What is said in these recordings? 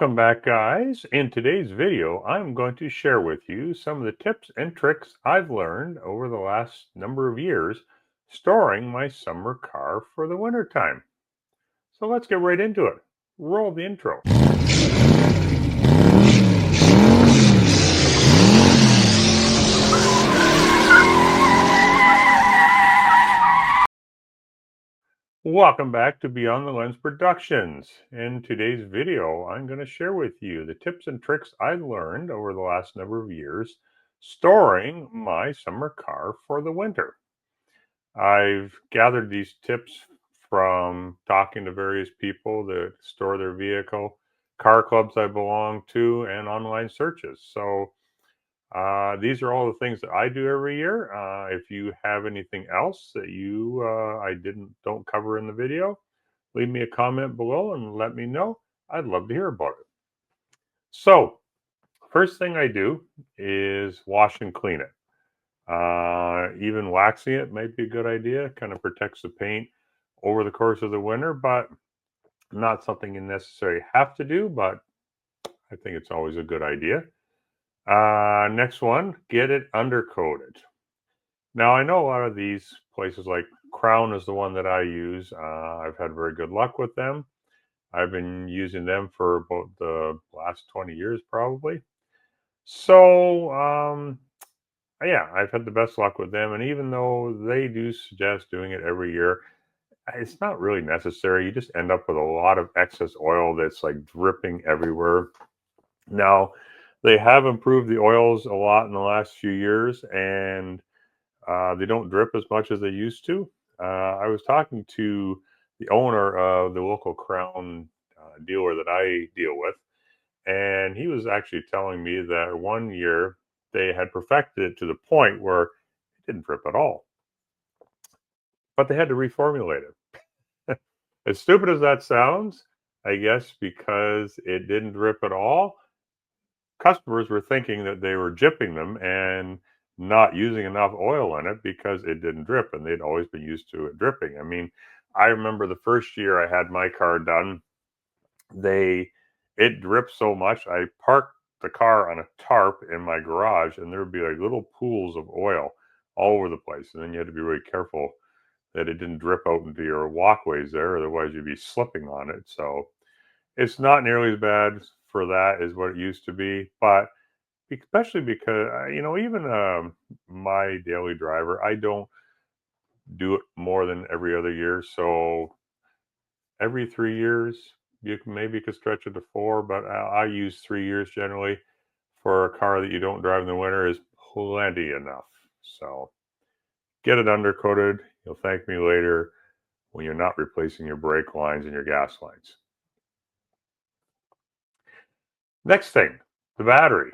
Welcome back, guys. In today's video, I'm going to share with you some of the tips and tricks I've learned over the last number of years storing my summer car for the wintertime. So let's get right into it. Roll the intro. Welcome back to Beyond the Lens Productions. In today's video, I'm going to share with you the tips and tricks I've learned over the last number of years storing my summer car for the winter. I've gathered these tips from talking to various people that store their vehicle, car clubs I belong to, and online searches. So these are all the things that I do every year. If you have anything else that I don't cover in the video, leave me a comment below and let me know. I'd love to hear about it. So first thing I do is wash and clean it. Even waxing it might be a good idea. Kind of protects the paint over the course of the winter, but not something you necessarily have to do, but I think it's always a good idea. Next one, get it undercoated. Now, I know a lot of these places like Crown is the one that I use. I've had very good luck with them. I've been using them for about the last 20 years, probably. So, yeah, I've had the best luck with them. And even though they do suggest doing it every year, it's not really necessary. You just end up with a lot of excess oil that's like dripping everywhere. Now, they have improved the oils a lot in the last few years, and they don't drip as much as they used to. I was talking to the owner of the local Crown dealer that I deal with, and he was actually telling me that one year they had perfected it to the point where it didn't drip at all, but they had to reformulate it. As stupid as that sounds, I guess because it didn't drip at all, customers were thinking that they were jipping them and not using enough oil in it because it didn't drip, and they'd always been used to it dripping. I mean, I remember the first year I had my car done, they it dripped so much. I parked the car on a tarp in my garage, and there would be like little pools of oil all over the place, and then you had to be really careful that it didn't drip out into your walkways there, otherwise you'd be slipping on it. So it's not nearly as bad for that as what it used to be, but especially because even my daily driver, I don't do it more than every other year. So every 3 years, maybe could stretch it to four, but I use 3 years generally for a car that you don't drive in the winter is plenty enough. So get it undercoated. You'll thank me later when you're not replacing your brake lines and your gas lines. Next thing, the battery.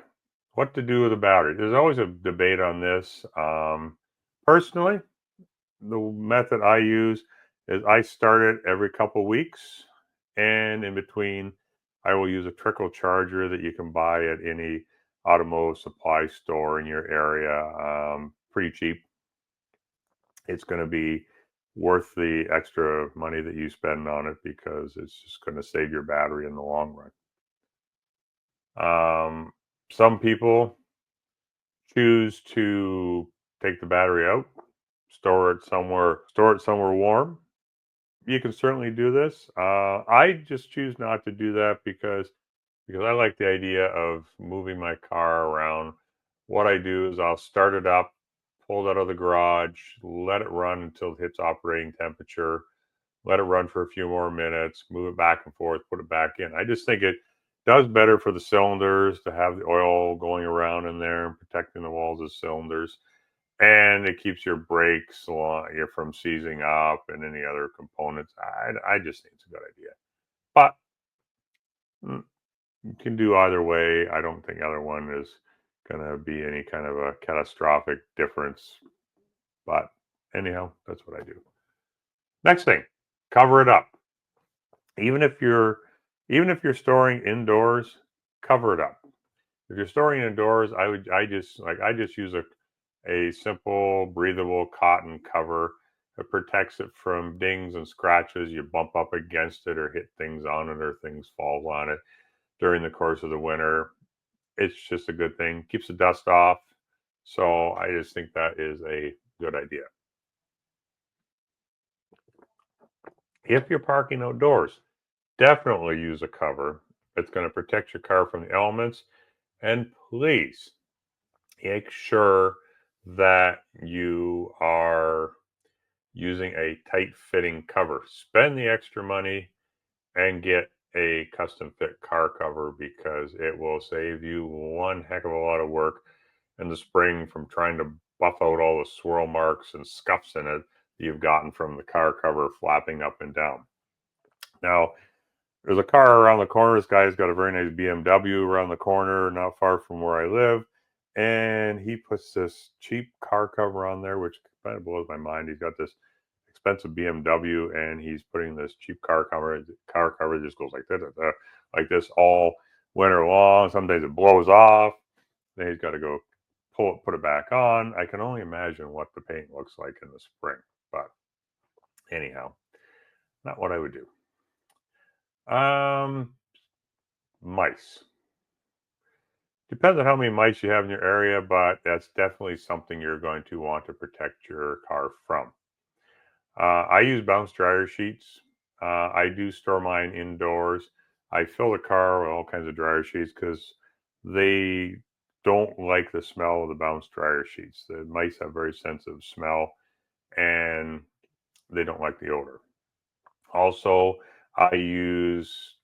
What to do with the battery? There's always a debate on this. Personally, the method I use is I start it every couple weeks, and in between, I will use a trickle charger that you can buy at any automotive supply store in your area. Pretty cheap. It's going to be worth the extra money that you spend on it because it's just going to save your battery in the long run. Some people choose to take the battery out, store it somewhere warm. You can certainly do this. I just choose not to do that because I like the idea of moving my car around. What I do is I'll start it up, pull it out of the garage, let it run until it hits operating temperature, let it run for a few more minutes, move it back and forth, put it back in. I just think it does better for the cylinders to have the oil going around in there and protecting the walls of cylinders. And it keeps your brakes from seizing up and any other components. I just think it's a good idea. But you can do either way. I don't think either one is going to be any kind of a catastrophic difference. But anyhow, that's what I do. Next thing, cover it up. Even if you're storing indoors, cover it up. If you're storing indoors, I just use a simple breathable cotton cover. It protects it from dings and scratches. You bump up against it or hit things on it or things fall on it. during the course of the winter. It's just a good thing. Keeps the dust off. So I just think that is a good idea. If you're parking outdoors, definitely use a cover. It's going to protect your car from the elements. And please make sure that you are using a tight fitting cover. Spend the extra money and get a custom fit car cover because it will save you one heck of a lot of work in the spring from trying to buff out all the swirl marks and scuffs in it that you've gotten from the car cover flapping up and down. Now, there's a car around the corner. This guy's got a very nice BMW around the corner, not far from where I live. And he puts this cheap car cover on there, which kind of blows my mind. He's got this expensive BMW and he's putting this cheap car cover. Car cover just goes like this all winter long. Some days it blows off. Then he's got to go put it back on. I can only imagine what the paint looks like in the spring. But anyhow, not what I would do. Mice. Depends on how many mice you have in your area, but that's definitely something you're going to want to protect your car from. I use bounce dryer sheets. I do store mine indoors. I fill the car with all kinds of dryer sheets because they don't like the smell of the bounce dryer sheets. The mice have very sensitive smell and they don't like the odor. Also, I use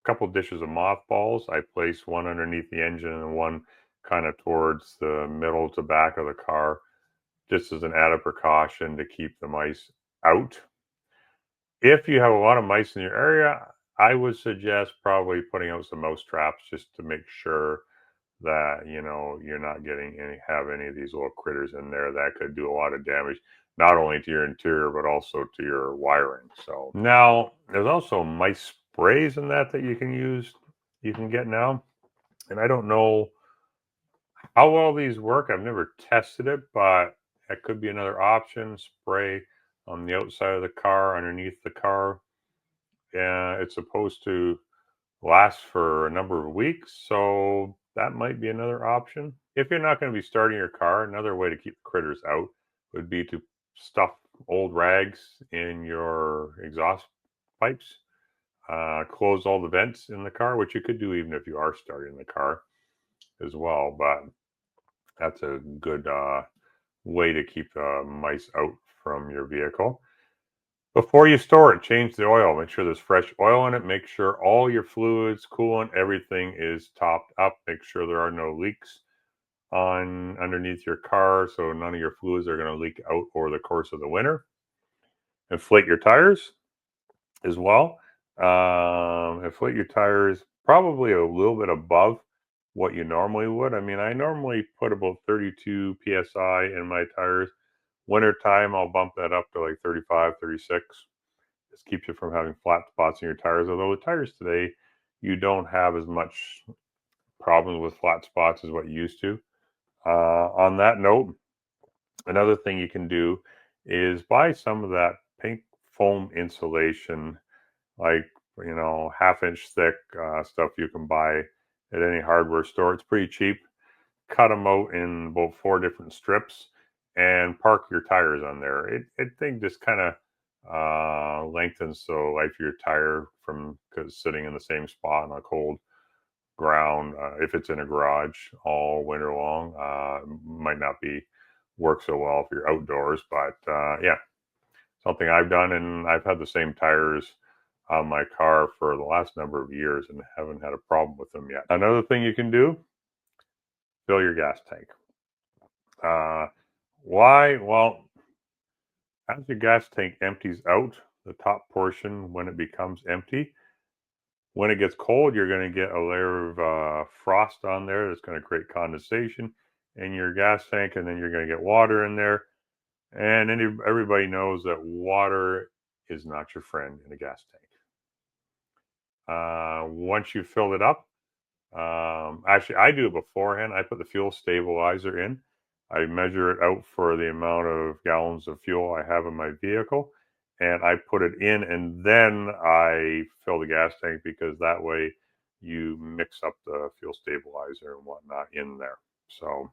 a couple dishes of mothballs. I place one underneath the engine and one kind of towards the middle to back of the car, just as an added precaution to keep the mice out. If you have a lot of mice in your area, I would suggest probably putting out some mouse traps just to make sure that you're not have any of these little critters in there that could do a lot of damage, not only to your interior but also to your wiring. So now there's also mice sprays in that you can get now, and I don't know how well these work. I've never tested it, but that could be another option. Spray on the outside of the car, underneath the car. It's supposed to last for a number of weeks, so that might be another option. If you're not going to be starting your car, another way to keep the critters out would be to stuff old rags in your exhaust pipes. Close all the vents in the car, which you could do even if you are starting the car as well, but that's a good way to keep mice out from your vehicle. Before you store it, change the oil. Make sure there's fresh oil in it. Make sure all your fluids, coolant, everything is topped up. Make sure there are no leaks underneath your car, so none of your fluids are going to leak out over the course of the winter. Inflate your tires as well. Inflate your tires probably a little bit above what you normally would. I mean, I normally put about 32 psi in my tires. Winter time, I'll bump that up to like 35, 36. This keeps you from having flat spots in your tires. Although the tires today, you don't have as much problems with flat spots as what you used to. On that note, another thing you can do is buy some of that pink foam insulation, like half-inch thick stuff you can buy at any hardware store. It's pretty cheap. Cut them out in about 4 different strips and park your tires on there. It thing just kind of lengthens the life of your tire from sitting in the same spot on a cold ground. If it's in a garage all winter long, might not work so well if you're outdoors, but yeah, something I've done, and I've had the same tires on my car for the last number of years and haven't had a problem with them yet. Another thing you can do, fill your gas tank. Why? Well, as your gas tank empties out, the top portion, when it becomes empty, when it gets cold, you're going to get a layer of frost on there that's going to create condensation in your gas tank, and then you're going to get water in there. And everybody knows that water is not your friend in a gas tank. Once you fill it up, actually, I do it beforehand. I put the fuel stabilizer in. I measure it out for the amount of gallons of fuel I have in my vehicle, and I put it in, and then I fill the gas tank because that way you mix up the fuel stabilizer and whatnot in there. So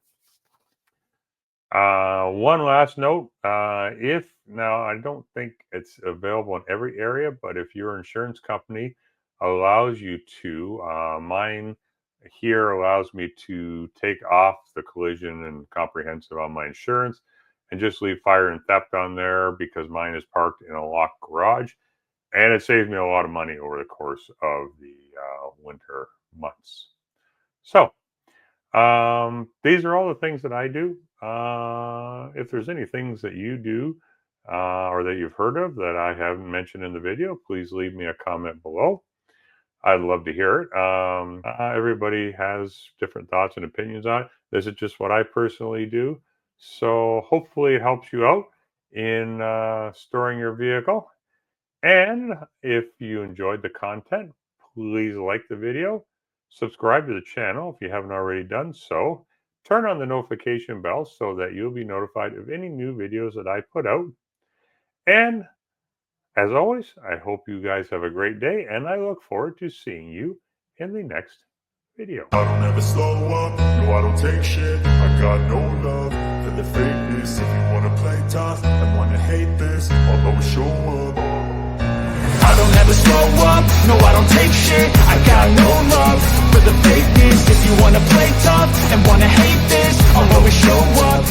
one last note, now I don't think it's available in every area, but if your insurance company allows you to, mine here allows me to take off the collision and comprehensive on my insurance and just leave fire and theft on there because mine is parked in a locked garage, and it saves me a lot of money over the course of the winter months. So these are all the things that I do. If there's any things that you do or that you've heard of that I haven't mentioned in the video, please leave me a comment below. I'd love to hear it. Everybody has different thoughts and opinions on it. This is just what I personally do. So hopefully it helps you out in storing your vehicle. And if you enjoyed the content, please like the video, subscribe to the channel if you haven't already done so, turn on the notification bell so that you'll be notified of any new videos that I put out. And as always, I hope you guys have a great day, and I look forward to seeing you in the next video. I don't ever slow up, no I don't take shit. I got no love for the fakeness. If you wanna play tough and wanna hate this, I'll always show up. I don't ever slow up, no I don't take shit. I got no love for the fakeness. If you wanna play tough and wanna hate this, I'll always show up.